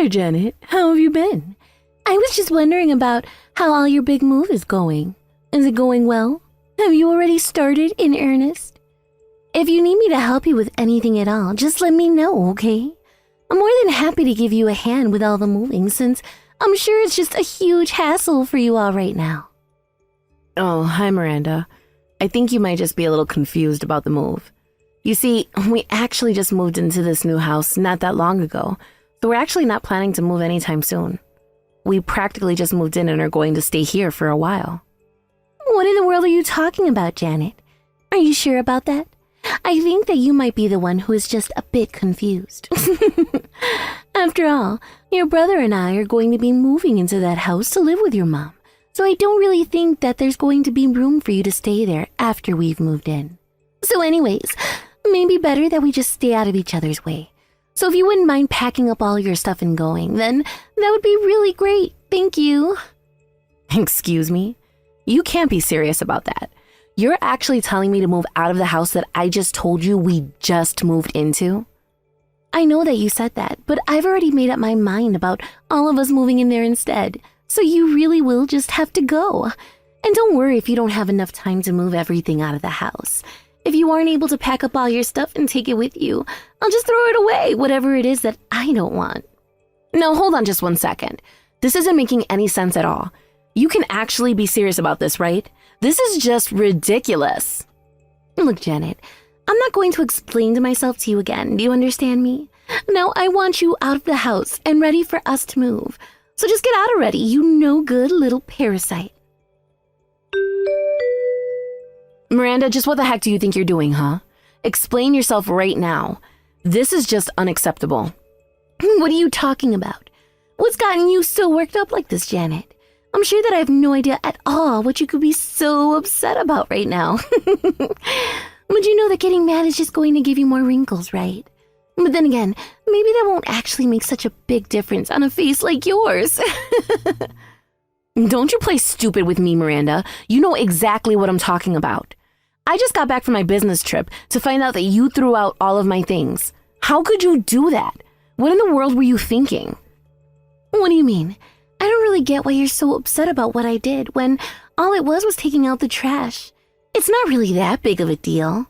there, Janet. How have you been? I was just wondering about how all your big move is going. Is it going well? Have you already started in earnest? If you need me to help you with anything at all, just let me know, okay? I'm more than happy to give you a hand with all the moving, since I'm sure it's just a huge hassle for you all right now. Oh, hi, Miranda. I think you might just be a little confused about the move. You see, we actually just moved into this new house not that long ago, so we're actually not planning to move anytime soon. We practically just moved in and are going to stay here for a while. What in the world are you talking about, Janet? Are you sure about that? I think that you might be the one who is just a bit confused. After all, your brother and I are going to be moving into that house to live with your mom, so I don't really think that there's going to be room for you to stay there after we've moved in. So anyways, maybe better that we just stay out of each other's way. So if you wouldn't mind packing up all your stuff and going, then that would be really great. Thank you. Excuse me? You can't be serious about that. You're actually telling me to move out of the house that I just told you we just moved into? I know that you said that, but I've already made up my mind about all of us moving in there instead. So you really will just have to go. And don't worry if you don't have enough time to move everything out of the house. If you aren't able to pack up all your stuff and take it with you, I'll just throw it away, whatever it is that I don't want. No, hold on just 1 second. This isn't making any sense at all. You can actually be serious about this, right? This is just ridiculous. Look, Janet, I'm not going to explain to myself to you again. Do you understand me? Now I want you out of the house and ready for us to move. So just get out already, you no good little parasite. Miranda, just what the heck do you think you're doing, huh? Explain yourself right now. This is just unacceptable. What are you talking about? What's gotten you so worked up like this, Janet? I'm sure that I have no idea at all what you could be so upset about right now. But you know that getting mad is just going to give you more wrinkles, right? But then again, maybe that won't actually make such a big difference on a face like yours. Don't you play stupid with me, Miranda. You know exactly what I'm talking about. I just got back from my business trip to find out that you threw out all of my things. How could you do that? What in the world were you thinking? What do you mean? I don't really get why you're so upset about what I did when all it was taking out the trash. It's not really that big of a deal.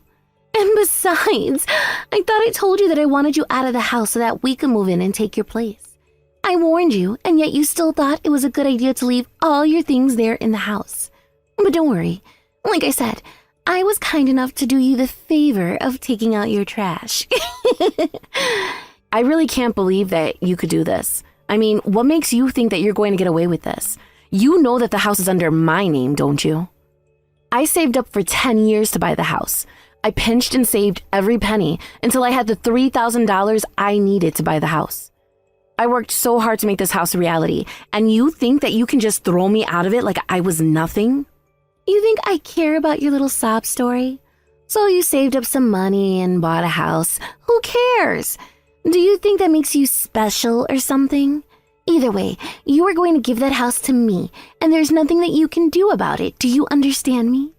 And besides, I thought I told you that I wanted you out of the house so that we could move in and take your place. I warned you, and yet you still thought it was a good idea to leave all your things there in the house. But don't worry. Like I said, I was kind enough to do you the favor of taking out your trash. I really can't believe that you could do this. I mean, what makes you think that you're going to get away with this? You know that the house is under my name, don't you? I saved up for 10 years to buy the house. I pinched and saved every penny until I had the $3,000 I needed to buy the house. I worked so hard to make this house a reality, and you think that you can just throw me out of it like I was nothing? You think I care about your little sob story? So you saved up some money and bought a house. Who cares? Do you think that makes you special or something? Either way, you are going to give that house to me, and there's nothing that you can do about it. Do you understand me?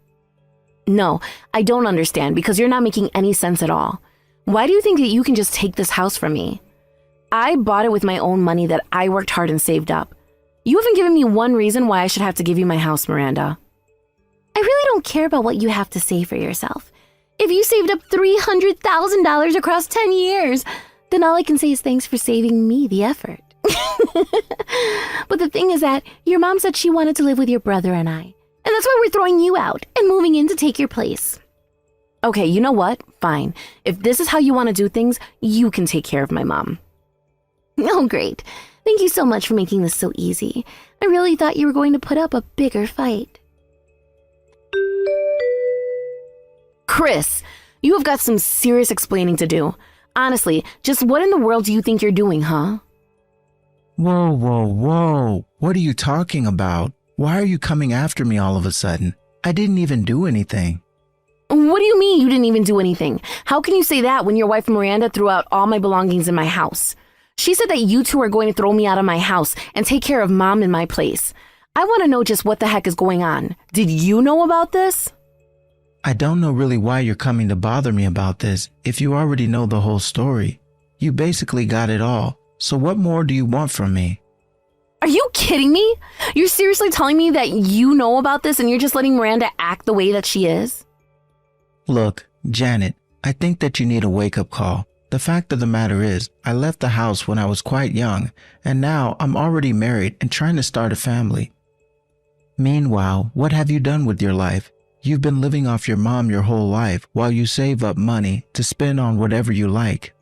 No, I don't understand because you're not making any sense at all. Why do you think that you can just take this house from me? I bought it with my own money that I worked hard and saved up. You haven't given me one reason why I should have to give you my house, Miranda. I really don't care about what you have to say for yourself. If you saved up $300,000 across 10 years, then all I can say is thanks for saving me the effort. But the thing is that your mom said she wanted to live with your brother and I. And that's why we're throwing you out and moving in to take your place. Okay, you know what? Fine. If this is how you want to do things, you can take care of my mom. Oh, great. Thank you so much for making this so easy. I really thought you were going to put up a bigger fight. Chris, you have got some serious explaining to do. Honestly, just what in the world do you think you're doing, huh? Whoa, whoa, whoa. What are you talking about? Why are you coming after me all of a sudden? I didn't even do anything. What do you mean you didn't even do anything? How can you say that when your wife Miranda threw out all my belongings in my house? She said that you two are going to throw me out of my house and take care of mom in my place. I want to know just what the heck is going on. Did you know about this? I don't know really why you're coming to bother me about this if you already know the whole story. You basically got it all. So what more do you want from me? Are you kidding me? You're seriously telling me that you know about this and you're just letting Miranda act the way that she is? Look, Janet, I think that you need a wake-up call. The fact of the matter is, I left the house when I was quite young, and now I'm already married and trying to start a family. Meanwhile, what have you done with your life? You've been living off your mom your whole life while you save up money to spend on whatever you like.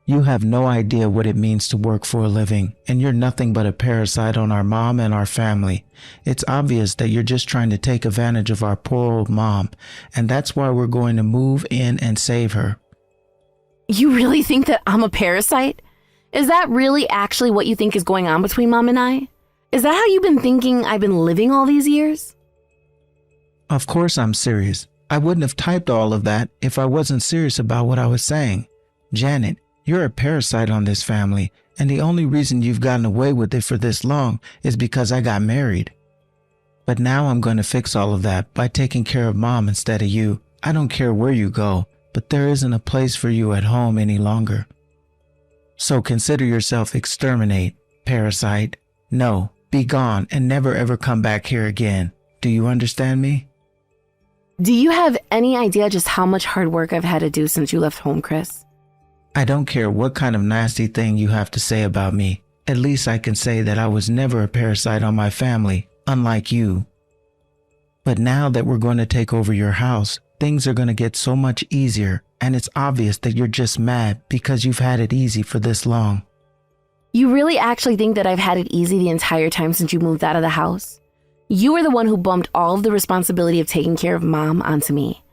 You have no idea what it means to work for a living, and you're nothing but a parasite on our mom and our family. It's obvious that you're just trying to take advantage of our poor old mom, and that's why we're going to move in and save her. You really think that I'm a parasite? Is that really actually what you think is going on between Mom and I? Is that how you've been thinking I've been living all these years? Of course I'm serious. I wouldn't have typed all of that if I wasn't serious about what I was saying. Janet, you're a parasite on this family, and the only reason you've gotten away with it for this long is because I got married. But now I'm going to fix all of that by taking care of Mom instead of you. I don't care where you go, but there isn't a place for you at home any longer. So consider yourself exterminate, parasite. No, be gone and never ever come back here again. Do you understand me? Do you have any idea just how much hard work I've had to do since you left home, Chris? I don't care what kind of nasty thing you have to say about me. At least I can say that I was never a parasite on my family, unlike you. But now that we're going to take over your house, things are going to get so much easier, and it's obvious that you're just mad because you've had it easy for this long. You really actually think that I've had it easy the entire time since you moved out of the house? You were the one who bumped all of the responsibility of taking care of Mom onto me.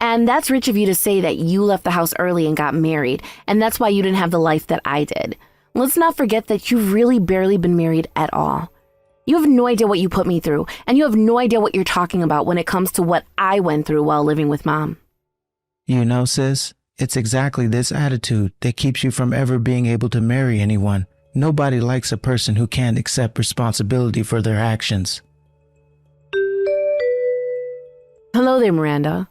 And that's rich of you to say that you left the house early and got married, and that's why you didn't have the life that I did. Let's not forget that you've really barely been married at all. You have no idea what you put me through, and you have no idea what you're talking about when it comes to what I went through while living with Mom. You know, sis, it's exactly this attitude that keeps you from ever being able to marry anyone. Nobody likes a person who can't accept responsibility for their actions. Hello there, Miranda.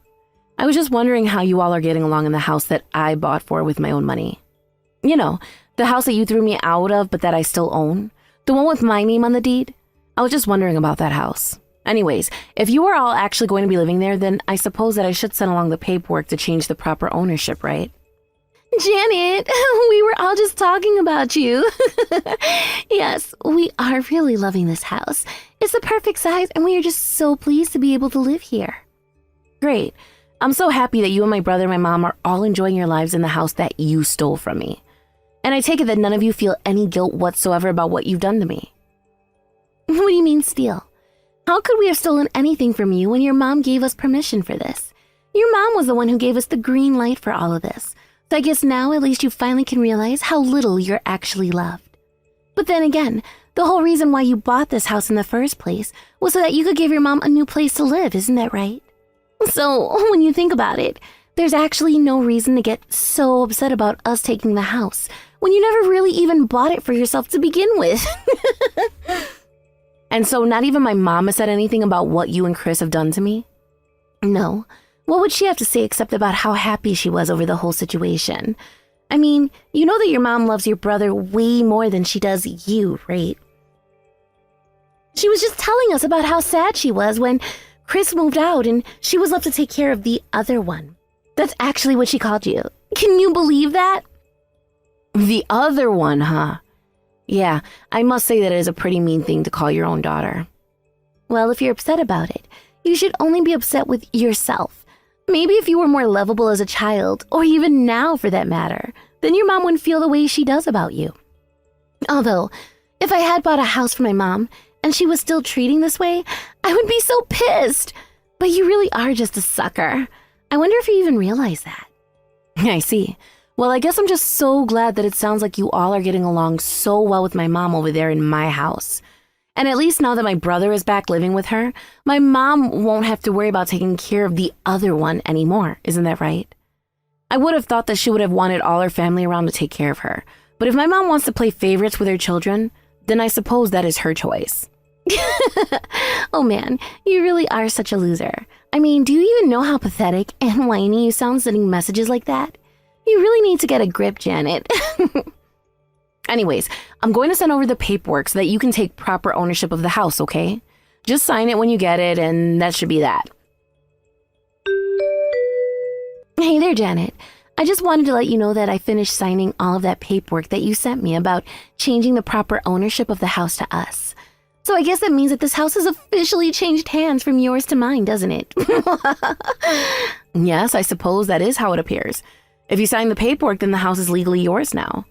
I was just wondering how you all are getting along in the house that I bought for with my own money. You know, the house that you threw me out of but that I still own. The one with my name on the deed. I was just wondering about that house. Anyways, if you are all actually going to be living there, then I suppose that I should send along the paperwork to change the proper ownership, right? Janet, we were all just talking about you. Yes, we are really loving this house. It's the perfect size, and we are just so pleased to be able to live here. Great. I'm so happy that you and my brother and my mom are all enjoying your lives in the house that you stole from me. And I take it that none of you feel any guilt whatsoever about what you've done to me. What do you mean steal? How could we have stolen anything from you when your mom gave us permission for this? Your mom was the one who gave us the green light for all of this. So I guess now at least you finally can realize how little you're actually loved. But then again, the whole reason why you bought this house in the first place was so that you could give your mom a new place to live, isn't that right? So when you think about it, there's actually no reason to get so upset about us taking the house when you never really even bought it for yourself to begin with. And so not even my mom has said anything about what you and Chris have done to me? No. What would she have to say except about how happy she was over the whole situation? I mean, you know that your mom loves your brother way more than she does you, right? She was just telling us about how sad she was when Chris moved out and she was left to take care of the other one. That's actually what she called you. Can you believe that? The other one, huh? Yeah, I must say that it is a pretty mean thing to call your own daughter. Well, if you're upset about it, you should only be upset with yourself. Maybe if you were more lovable as a child, or even now for that matter, then your mom wouldn't feel the way she does about you. Although, if I had bought a house for my mom, and she was still treating this way, I would be so pissed. But you really are just a sucker. I wonder if you even realize that. I see. Well, I guess I'm just so glad that it sounds like you all are getting along so well with my mom over there in my house. And at least now that my brother is back living with her, my mom won't have to worry about taking care of the other one anymore. Isn't that right? I would have thought that she would have wanted all her family around to take care of her. But if my mom wants to play favorites with her children, then I suppose that is her choice. Oh man, you really are such a loser. I mean, do you even know how pathetic and whiny you sound sending messages like that? You really need to get a grip, Janet. Anyways, I'm going to send over the paperwork so that you can take proper ownership of the house, okay? Just sign it when you get it, and that should be that. Hey there, Janet. I just wanted to let you know that I finished signing all of that paperwork that you sent me about changing the proper ownership of the house to us. So I guess that means that this house has officially changed hands from yours to mine, doesn't it? Yes, I suppose that is how it appears. If you sign the paperwork, then the house is legally yours now.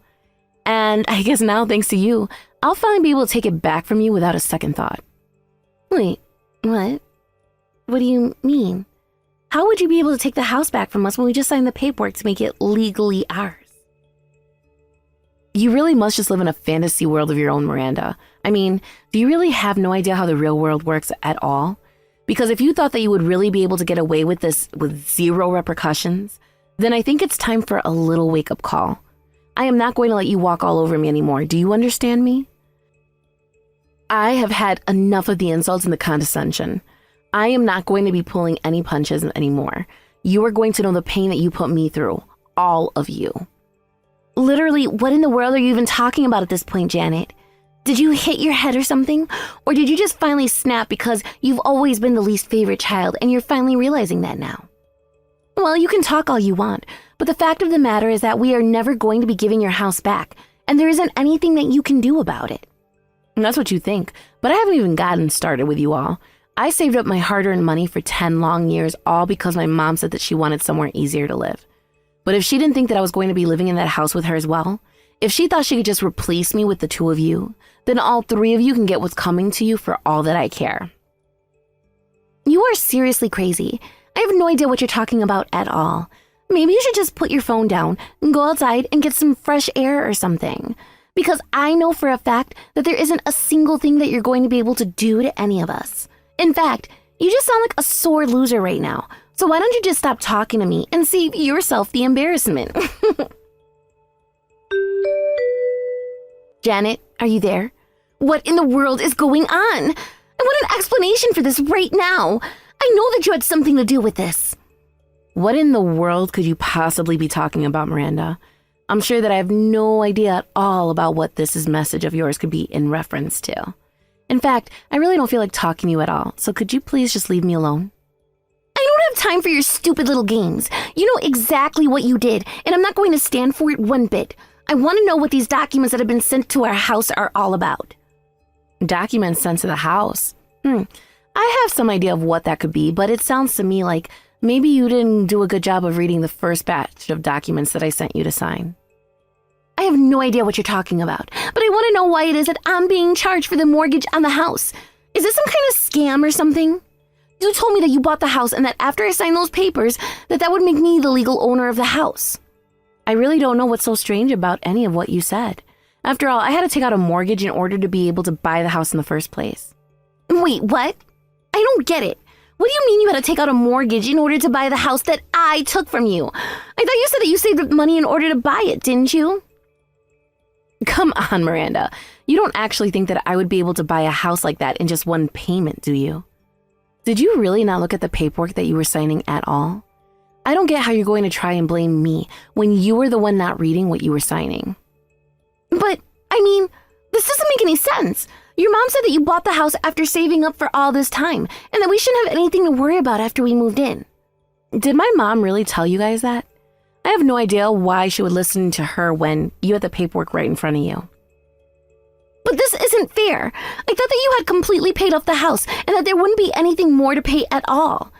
And I guess now, thanks to you, I'll finally be able to take it back from you without a second thought. Wait, what? What do you mean? How would you be able to take the house back from us when we just signed the paperwork to make it legally ours? You really must just live in a fantasy world of your own, Miranda. I mean, do you really have no idea how the real world works at all? Because if you thought that you would really be able to get away with this with zero repercussions, then I think it's time for a little wake-up call. I am not going to let you walk all over me anymore. Do you understand me? I have had enough of the insults and the condescension. I am not going to be pulling any punches anymore. You are going to know the pain that you put me through. All of you. Literally, what in the world are you even talking about at this point, Janet? Did you hit your head or something? Or did you just finally snap because you've always been the least favorite child and you're finally realizing that now? Well, you can talk all you want, but the fact of the matter is that we are never going to be giving your house back, and there isn't anything that you can do about it. And that's what you think, but I haven't even gotten started with you all. I saved up my hard-earned money for 10 long years, all because my mom said that she wanted somewhere easier to live. But if she didn't think that I was going to be living in that house with her as well, if she thought she could just replace me with the two of you, then all three of you can get what's coming to you for all that I care. You are seriously crazy. I have no idea what you're talking about at all. Maybe you should just put your phone down and go outside and get some fresh air or something. Because I know for a fact that there isn't a single thing that you're going to be able to do to any of us. In fact, you just sound like a sore loser right now. So why don't you just stop talking to me and save yourself the embarrassment? Janet, are you there? What in the world is going on? I want an explanation for this right now. I know that you had something to do with this. What in the world could you possibly be talking about, Miranda? I'm sure that I have no idea at all about what this message of yours could be in reference to. In fact, I really don't feel like talking to you at all, so could you please just leave me alone? I don't have time for your stupid little games. You know exactly what you did, and I'm not going to stand for it one bit. I want to know what these documents that have been sent to our house are all about. Documents sent to the house? I have some idea of what that could be, but it sounds to me like maybe you didn't do a good job of reading the first batch of documents that I sent you to sign. I have no idea what you're talking about, but I want to know why it is that I'm being charged for the mortgage on the house. Is this some kind of scam or something? You told me that you bought the house and that after I signed those papers, that would make me the legal owner of the house. I really don't know what's so strange about any of what you said. After all, I had to take out a mortgage in order to be able to buy the house in the first place. Wait, what? I don't get it. What do you mean you had to take out a mortgage in order to buy the house that I took from you? I thought you said that you saved up money in order to buy it, didn't you? Come on, Miranda. You don't actually think that I would be able to buy a house like that in just one payment, do you? Did you really not look at the paperwork that you were signing at all? I don't get how you're going to try and blame me when you were the one not reading what you were signing. But, I mean, this doesn't make any sense. Your mom said that you bought the house after saving up for all this time, and that we shouldn't have anything to worry about after we moved in. Did my mom really tell you guys that? I have no idea why she would listen to her when you had the paperwork right in front of you. But this isn't fair. I thought that you had completely paid off the house and that there wouldn't be anything more to pay at all.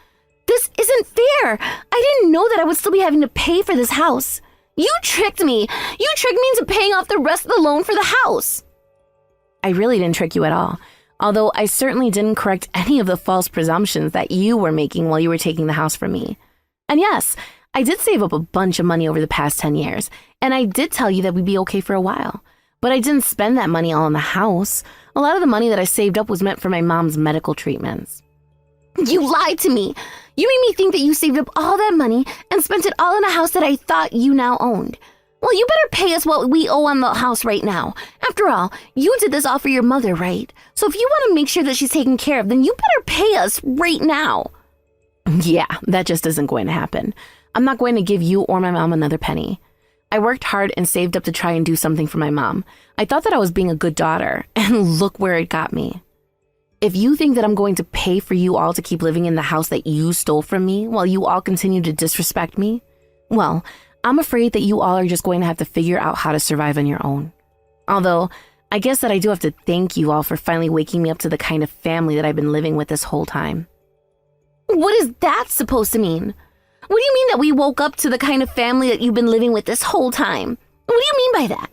This isn't fair. I didn't know that I would still be having to pay for this house. You tricked me. You tricked me into paying off the rest of the loan for the house. I really didn't trick you at all, although I certainly didn't correct any of the false presumptions that you were making while you were taking the house from me. And yes, I did save up a bunch of money over the past 10 years, and I did tell you that we'd be okay for a while. But I didn't spend that money all on the house. A lot of the money that I saved up was meant for my mom's medical treatments. You lied to me. You made me think that you saved up all that money and spent it all on a house that I thought you now owned. Well, you better pay us what we owe on the house right now. After all, you did this all for your mother, right? So if you want to make sure that she's taken care of, then you better pay us right now. Yeah, that just isn't going to happen. I'm not going to give you or my mom another penny. I worked hard and saved up to try and do something for my mom. I thought that I was being a good daughter, and look where it got me. If you think that I'm going to pay for you all to keep living in the house that you stole from me while you all continue to disrespect me, well, I'm afraid that you all are just going to have to figure out how to survive on your own. Although, I guess that I do have to thank you all for finally waking me up to the kind of family that I've been living with this whole time. What is that supposed to mean? What do you mean that we woke up to the kind of family that you've been living with this whole time? What do you mean by that?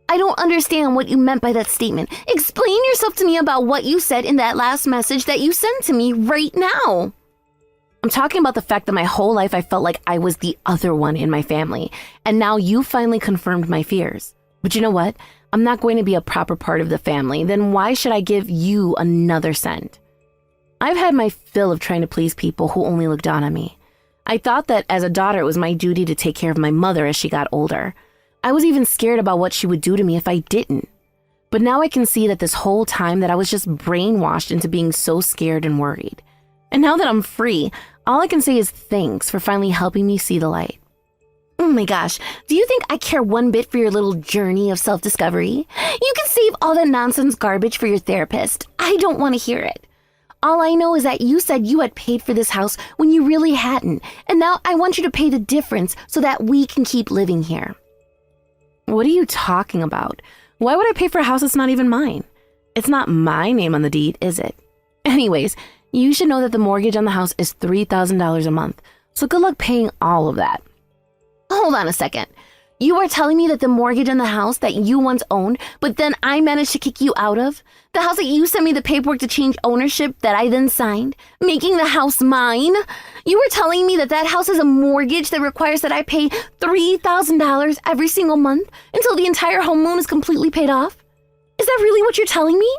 I don't understand what you meant by that statement. Explain yourself to me about what you said in that last message that you sent to me right now. I'm talking about the fact that my whole life I felt like I was the other one in my family, and now you finally confirmed my fears. But you know what? I'm not going to be a proper part of the family, then why should I give you another cent? I've had my fill of trying to please people who only look down on me. I thought that as a daughter it was my duty to take care of my mother as she got older. I was even scared about what she would do to me if I didn't. But now I can see that this whole time that I was just brainwashed into being so scared and worried. And now that I'm free, all I can say is thanks for finally helping me see the light. Oh my gosh, do you think I care one bit for your little journey of self-discovery? You can save all that nonsense garbage for your therapist. I don't want to hear it. All I know is that you said you had paid for this house when you really hadn't, and now I want you to pay the difference so that we can keep living here. What are you talking about? Why would I pay for a house that's not even mine? It's not my name on the deed, is it? Anyways, you should know that the mortgage on the house is $3,000 a month, so good luck paying all of that. Hold on a second. You are telling me that the mortgage on the house that you once owned, but then I managed to kick you out of? The house that you sent me the paperwork to change ownership that I then signed, making the house mine? You were telling me that that house has a mortgage that requires that I pay $3,000 every single month until the entire home loan is completely paid off? Is that really what you're telling me?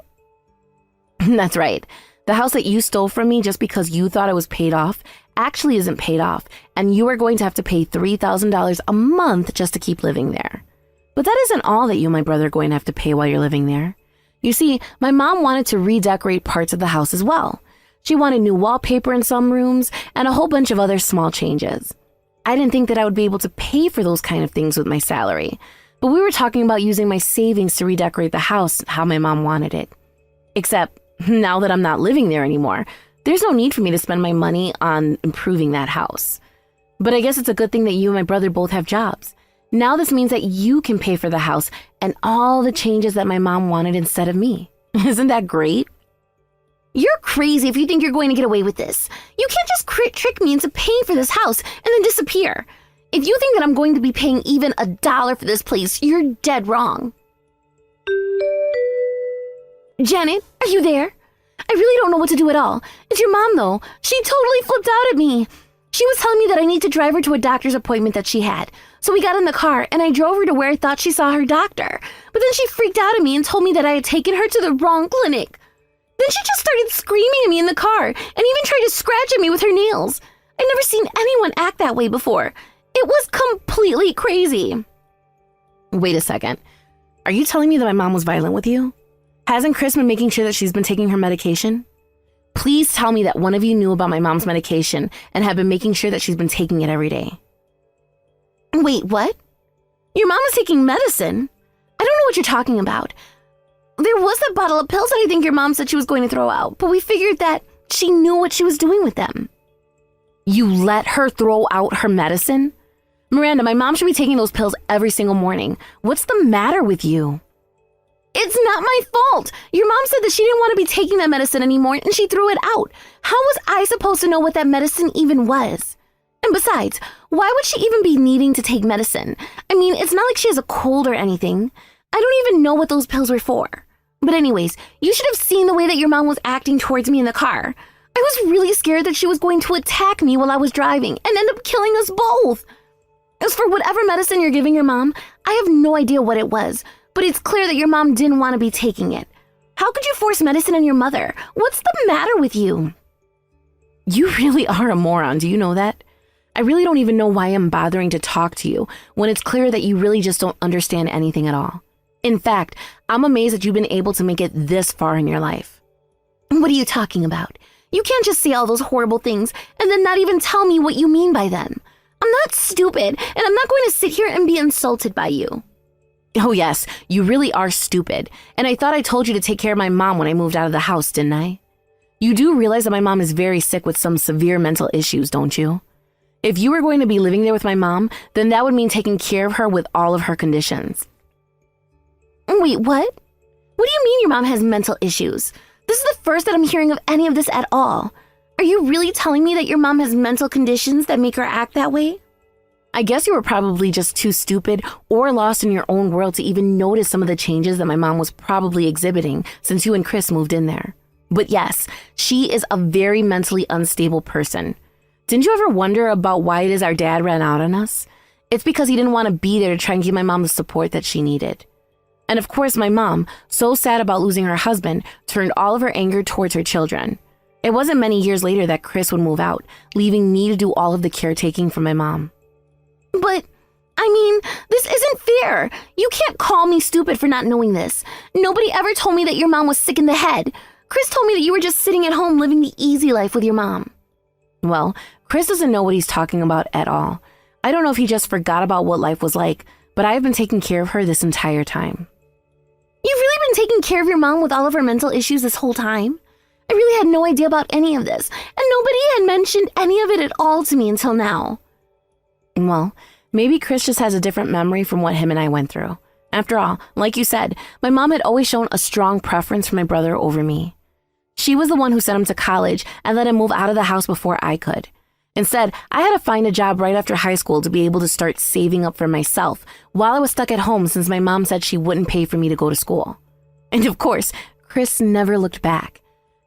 That's right. The house that you stole from me just because you thought it was paid off actually isn't paid off, and you are going to have to pay $3,000 a month just to keep living there. But that isn't all that you and my brother are going to have to pay while you're living there. You see, my mom wanted to redecorate parts of the house as well. She wanted new wallpaper in some rooms and a whole bunch of other small changes. I didn't think that I would be able to pay for those kind of things with my salary, but we were talking about using my savings to redecorate the house how my mom wanted it. Except, now that I'm not living there anymore, there's no need for me to spend my money on improving that house. But I guess it's a good thing that you and my brother both have jobs. Now this means that you can pay for the house and all the changes that my mom wanted instead of me. Isn't that great? You're crazy if you think you're going to get away with this. You can't just trick me into paying for this house and then disappear. If you think that I'm going to be paying even $1 for this place, you're dead wrong. Janet, are you there? I really don't know what to do at all. It's your mom, though. She totally flipped out at me. She was telling me that I need to drive her to a doctor's appointment that she had. So we got in the car, and I drove her to where I thought she saw her doctor. But then she freaked out at me and told me that I had taken her to the wrong clinic. Then she just started screaming at me in the car and even tried to scratch at me with her nails. I'd never seen anyone act that way before. It was completely crazy. Wait a second. Are you telling me that my mom was violent with you? Hasn't Chris been making sure that she's been taking her medication? Please tell me that one of you knew about my mom's medication and have been making sure that she's been taking it every day. Wait, what? Your mom is taking medicine? I don't know what you're talking about. There was that bottle of pills that I think your mom said she was going to throw out, but we figured that she knew what she was doing with them. You let her throw out her medicine? Miranda, my mom should be taking those pills every single morning. What's the matter with you? It's not my fault. Your mom said that she didn't want to be taking that medicine anymore and she threw it out. How was I supposed to know what that medicine even was? And besides, why would she even be needing to take medicine? I mean, it's not like she has a cold or anything. I don't even know what those pills were for. But anyways, you should have seen the way that your mom was acting towards me in the car. I was really scared that she was going to attack me while I was driving and end up killing us both. As for whatever medicine you're giving your mom, I have no idea what it was. But it's clear that your mom didn't want to be taking it. How could you force medicine on your mother? What's the matter with you? You really are a moron, do you know that? I really don't even know why I'm bothering to talk to you when it's clear that you really just don't understand anything at all. In fact, I'm amazed that you've been able to make it this far in your life. What are you talking about? You can't just say all those horrible things and then not even tell me what you mean by them. I'm not stupid, and I'm not going to sit here and be insulted by you. Oh yes, you really are stupid. And I thought I told you to take care of my mom when I moved out of the house, didn't I? You do realize that my mom is very sick with some severe mental issues, don't you? If you were going to be living there with my mom, then that would mean taking care of her with all of her conditions. Wait, what? What do you mean your mom has mental issues? This is the first that I'm hearing of any of this at all. Are you really telling me that your mom has mental conditions that make her act that way? I guess you were probably just too stupid or lost in your own world to even notice some of the changes that my mom was probably exhibiting since you and Chris moved in there. But yes, she is a very mentally unstable person. Didn't you ever wonder about why it is our dad ran out on us? It's because he didn't want to be there to try and give my mom the support that she needed. And of course, my mom, so sad about losing her husband, turned all of her anger towards her children. It wasn't many years later that Chris would move out, leaving me to do all of the caretaking for my mom. But, I mean, this isn't fair. You can't call me stupid for not knowing this. Nobody ever told me that your mom was sick in the head. Chris told me that you were just sitting at home living the easy life with your mom. Well, Chris doesn't know what he's talking about at all. I don't know if he just forgot about what life was like, but I've been taking care of her this entire time. You've really been taking care of your mom with all of her mental issues this whole time? I really had no idea about any of this, and nobody had mentioned any of it at all to me until now. Well, maybe Chris just has a different memory from what him and I went through. After all, like you said, my mom had always shown a strong preference for my brother over me. She was the one who sent him to college and let him move out of the house before I could. Instead, I had to find a job right after high school to be able to start saving up for myself while I was stuck at home since my mom said she wouldn't pay for me to go to school. And of course, Chris never looked back.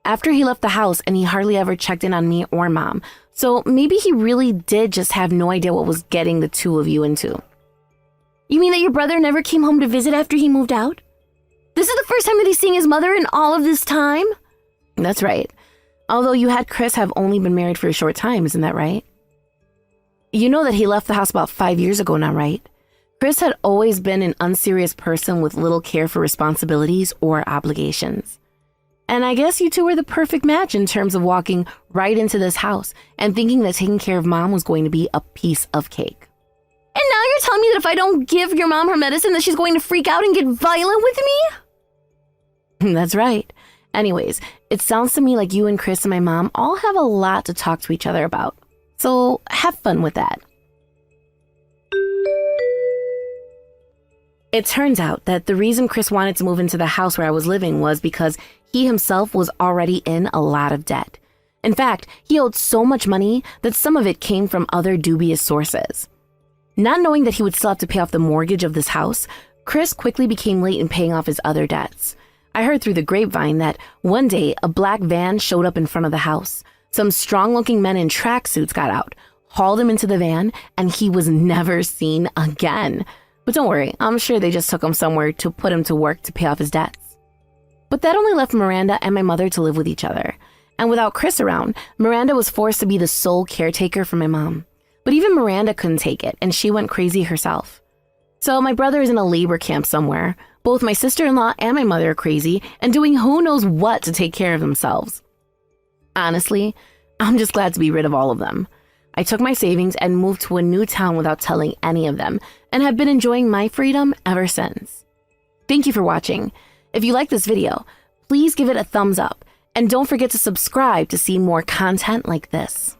After he left the house, and he hardly ever checked in on me or mom, so maybe he really did just have no idea what was getting the two of you into. You mean that your brother never came home to visit after he moved out? This is the first time that he's seeing his mother in all of this time? That's right. Although you had Chris have only been married for a short time, isn't that right? You know that he left the house about 5 years ago now, right? Chris had always been an unserious person with little care for responsibilities or obligations. And I guess you two were the perfect match in terms of walking right into this house and thinking that taking care of mom was going to be a piece of cake. And now you're telling me that if I don't give your mom her medicine that she's going to freak out and get violent with me? That's right. Anyways, it sounds to me like you and Chris and my mom all have a lot to talk to each other about. So have fun with that. It turns out that the reason Chris wanted to move into the house where I was living was because he himself was already in a lot of debt. In fact, he owed so much money that some of it came from other dubious sources. Not knowing that he would still have to pay off the mortgage of this house, Chris quickly became late in paying off his other debts. I heard through the grapevine that one day a black van showed up in front of the house. Some strong-looking men in tracksuits got out, hauled him into the van, and he was never seen again. But don't worry, I'm sure they just took him somewhere to put him to work to pay off his debts. But that only left Miranda and my mother to live with each other. And without Chris around, Miranda was forced to be the sole caretaker for my mom. But even Miranda couldn't take it, and she went crazy herself. So my brother is in a labor camp somewhere. Both my sister-in-law and my mother are crazy and doing who knows what to take care of themselves. Honestly, I'm just glad to be rid of all of them. I took my savings and moved to a new town without telling any of them, and have been enjoying my freedom ever since. Thank you for watching. If you like this video, please give it a thumbs up, and don't forget to subscribe to see more content like this.